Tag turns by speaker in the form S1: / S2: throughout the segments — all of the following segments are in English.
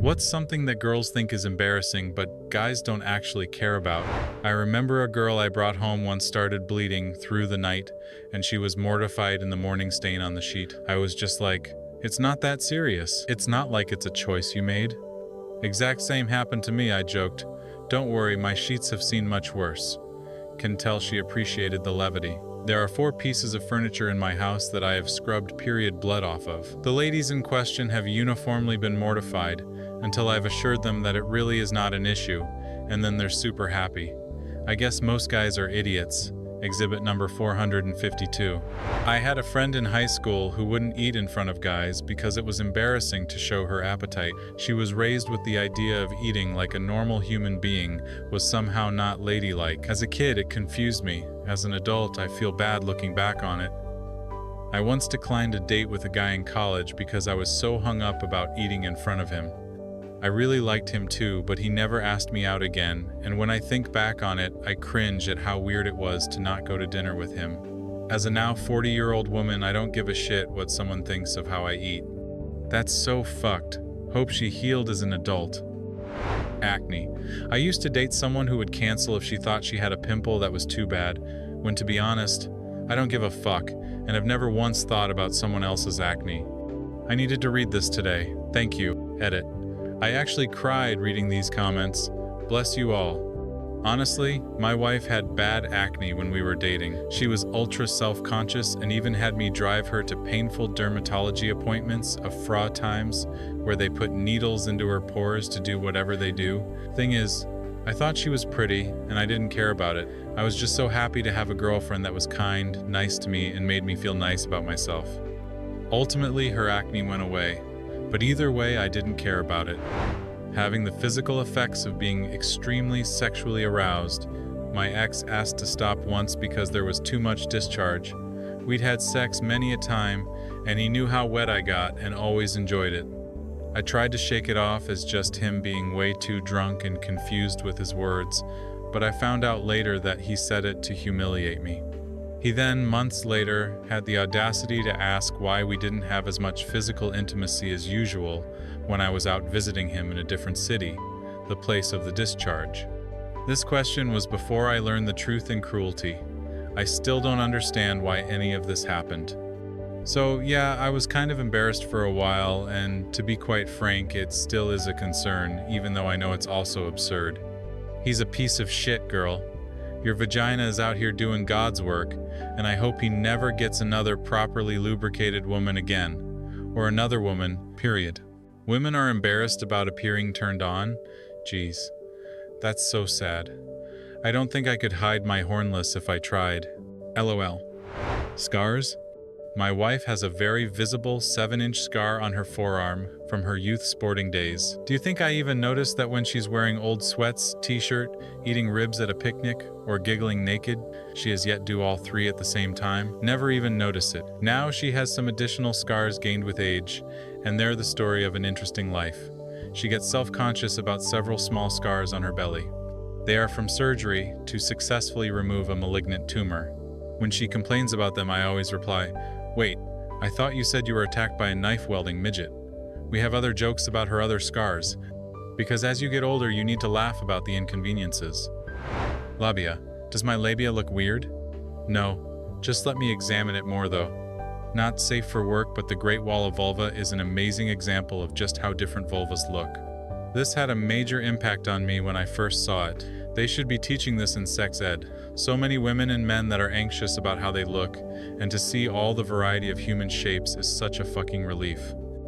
S1: What's something that girls think is embarrassing but guys don't actually care about? I remember a girl I brought home once started bleeding through the night, and she was mortified in the morning stain on the sheet. I was just like, it's not that serious. It's not like it's a choice you made. Exact same happened to me, I joked. Don't worry, my sheets have seen much worse. Can tell she appreciated the levity. There are 4 pieces of furniture in my house that I have scrubbed period blood off of. The ladies in question have uniformly been mortified until I've assured them that it really is not an issue, and then they're super happy. I guess most guys are idiots. Exhibit number 452. I had a friend in high school who wouldn't eat in front of guys because it was embarrassing to show her appetite. She was raised with the idea of eating like a normal human being was somehow not ladylike. As a kid, it confused me. As an adult, I feel bad looking back on it. I once declined a date with a guy in college because I was so hung up about eating in front of him. I really liked him too, but he never asked me out again, and when I think back on it, I cringe at how weird it was to not go to dinner with him. As a now 40-year-old woman, I don't give a shit what someone thinks of how I eat. That's so fucked. Hope she healed as an adult. Acne. I used to date someone who would cancel if she thought she had a pimple that was too bad, when to be honest, I don't give a fuck, and have never once thought about someone else's acne. I needed to read this today. Thank you. Edit. I actually cried reading these comments. Bless you all. Honestly, my wife had bad acne when we were dating. She was ultra self-conscious and even had me drive her to painful dermatology appointments of fra times where they put needles into her pores to do whatever they do. Thing is, I thought she was pretty and I didn't care about it. I was just so happy to have a girlfriend that was kind, nice to me, and made me feel nice about myself. Ultimately, her acne went away. But either way, I didn't care about it. Having the physical effects of being extremely sexually aroused, my ex asked to stop once because there was too much discharge. We'd had sex many a time, and he knew how wet I got and always enjoyed it. I tried to shake it off as just him being way too drunk and confused with his words, but I found out later that he said it to humiliate me. He then, months later, had the audacity to ask why we didn't have as much physical intimacy as usual when I was out visiting him in a different city, the place of the discharge. This question was before I learned the truth and cruelty. I still don't understand why any of this happened. So yeah, I was kind of embarrassed for a while, and to be quite frank, it still is a concern, even though I know it's also absurd. He's a piece of shit, girl. Your vagina is out here doing God's work, and I hope he never gets another properly lubricated woman again. Or another woman, period. Women are embarrassed about appearing turned on? Jeez. That's so sad. I don't think I could hide my hornless if I tried. LOL. Scars? My wife has a very visible 7-inch scar on her forearm from her youth sporting days. Do you think I even noticed that when she's wearing old sweats, t-shirt, eating ribs at a picnic, or giggling naked, she has yet do all 3 at the same time? Never even notice it. Now she has some additional scars gained with age, and they're the story of an interesting life. She gets self-conscious about several small scars on her belly. They are from surgery to successfully remove a malignant tumor. When she complains about them, I always reply, "Wait, I thought you said you were attacked by a knife-wielding midget." We have other jokes about her other scars, because as you get older, you need to laugh about the inconveniences. Labia. Does my labia look weird? No. Just let me examine it more though. Not safe for work, but the Great Wall of Vulva is an amazing example of just how different vulvas look. This had a major impact on me when I first saw it. They should be teaching this in sex ed. So many women and men that are anxious about how they look, and to see all the variety of human shapes is such a fucking relief.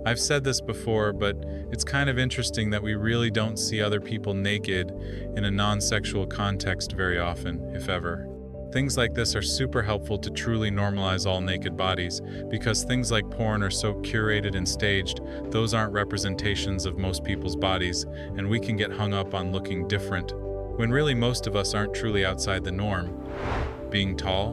S1: I've said this before, but it's kind of interesting that we really don't see other people naked in a non-sexual context very often, if ever. Things like this are super helpful to truly normalize all naked bodies, because things like porn are so curated and staged, those aren't representations of most people's bodies, and we can get hung up on looking different, when really most of us aren't truly outside the norm. Being tall?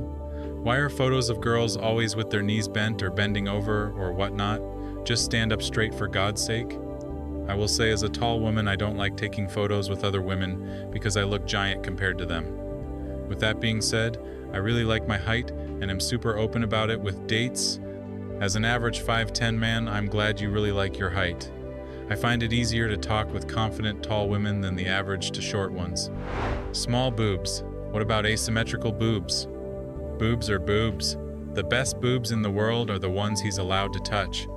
S1: Why are photos of girls always with their knees bent or bending over or whatnot? Just stand up straight for God's sake? I will say as a tall woman, I don't like taking photos with other women because I look giant compared to them. With that being said, I really like my height and am super open about it with dates. As an average 5'10" man, I'm glad you really like your height. I find it easier to talk with confident, tall women than the average to short ones. Small boobs. What about asymmetrical boobs? Boobs are boobs. The best boobs in the world are the ones he's allowed to touch.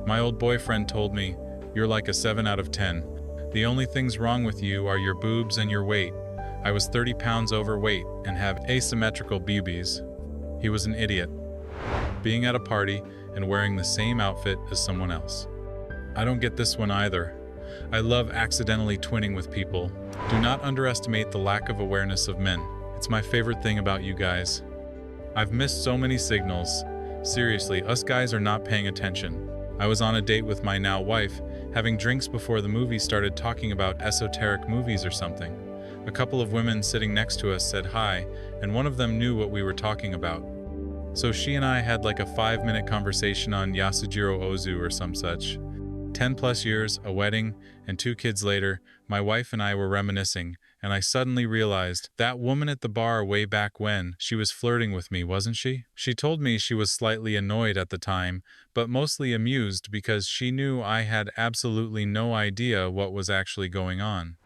S1: My old boyfriend told me, "You're like a 7 out of 10. The only things wrong with you are your boobs and your weight." I was 30 pounds overweight and have asymmetrical boobies. He was an idiot. Being at a party and wearing the same outfit as someone else. I don't get this one either. I love accidentally twinning with people. Do not underestimate the lack of awareness of men. It's my favorite thing about you guys. I've missed so many signals. Seriously, us guys are not paying attention. I was on a date with my now wife, having drinks before the movie started talking about esoteric movies or something. A couple of women sitting next to us said hi, and one of them knew what we were talking about. So she and I had like a 5-minute conversation on Yasujiro Ozu or some such. 10 plus years, a wedding, and 2 kids later, my wife and I were reminiscing, and I suddenly realized that woman at the bar way back when, she was flirting with me, wasn't she? She told me she was slightly annoyed at the time, but mostly amused because she knew I had absolutely no idea what was actually going on.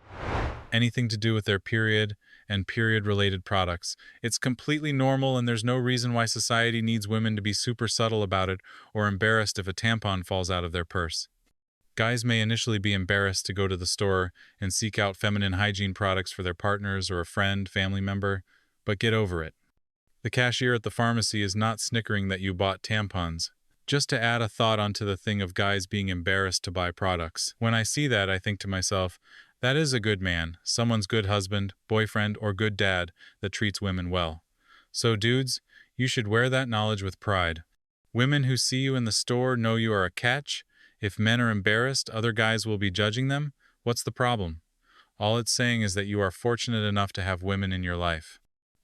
S1: Anything to do with their period and period-related products. It's completely normal, and there's no reason why society needs women to be super subtle about it or embarrassed if a tampon falls out of their purse. Guys may initially be embarrassed to go to the store and seek out feminine hygiene products for their partners or a friend, family member, but get over it. The cashier at the pharmacy is not snickering that you bought tampons. Just to add a thought onto the thing of guys being embarrassed to buy products. When I see that, I think to myself, that is a good man, someone's good husband, boyfriend, or good dad that treats women well. So dudes, you should wear that knowledge with pride. Women who see you in the store know you are a catch. If men are embarrassed, other guys will be judging them. What's the problem? All it's saying is that you are fortunate enough to have women in your life.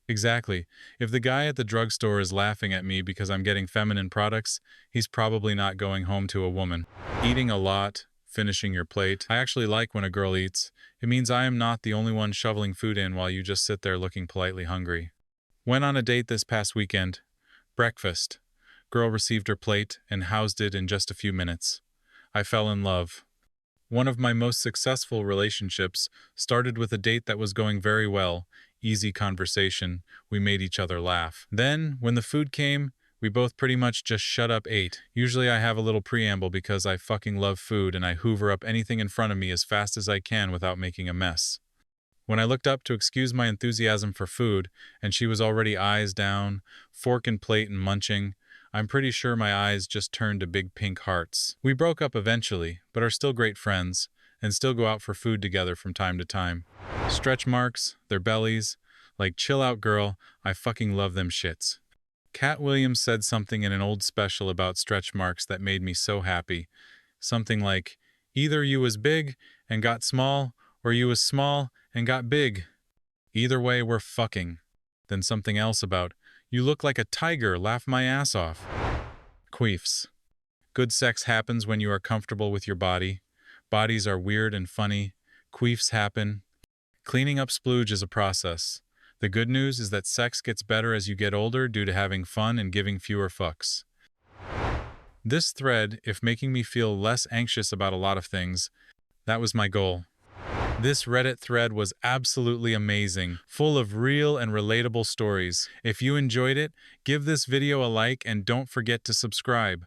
S1: Exactly. If the guy at the drugstore is laughing at me because I'm getting feminine products, he's probably not going home to a woman. Eating a lot, finishing your plate. I actually like when a girl eats. It means I am not the only one shoveling food in while you just sit there looking politely hungry. Went on a date this past weekend. Breakfast. Girl received her plate and housed it in just a few minutes. I fell in love. One of my most successful relationships started with a date that was going very well, easy conversation, we made each other laugh. Then, when the food came, we both pretty much just shut up ate. Usually I have a little preamble because I fucking love food and I hoover up anything in front of me as fast as I can without making a mess. When I looked up to excuse my enthusiasm for food, and she was already eyes down, fork and plate and munching, I'm pretty sure my eyes just turned to big pink hearts. We broke up eventually, but are still great friends, and still go out for food together from time to time. Stretch marks, their bellies, like chill out girl, I fucking love them shits. Cat Williams said something in an old special about stretch marks that made me so happy. Something like, either you was big and got small, or you was small and got big. Either way, we're fucking. Then something else about, you look like a tiger, laugh my ass off. Queefs. Good sex happens when you are comfortable with your body. Bodies are weird and funny. Queefs happen. Cleaning up splooge is a process. The good news is that sex gets better as you get older due to having fun and giving fewer fucks. This thread, if making me feel less anxious about a lot of things, that was my goal. This Reddit thread was absolutely amazing, full of real and relatable stories. If you enjoyed it, give this video a like and don't forget to subscribe.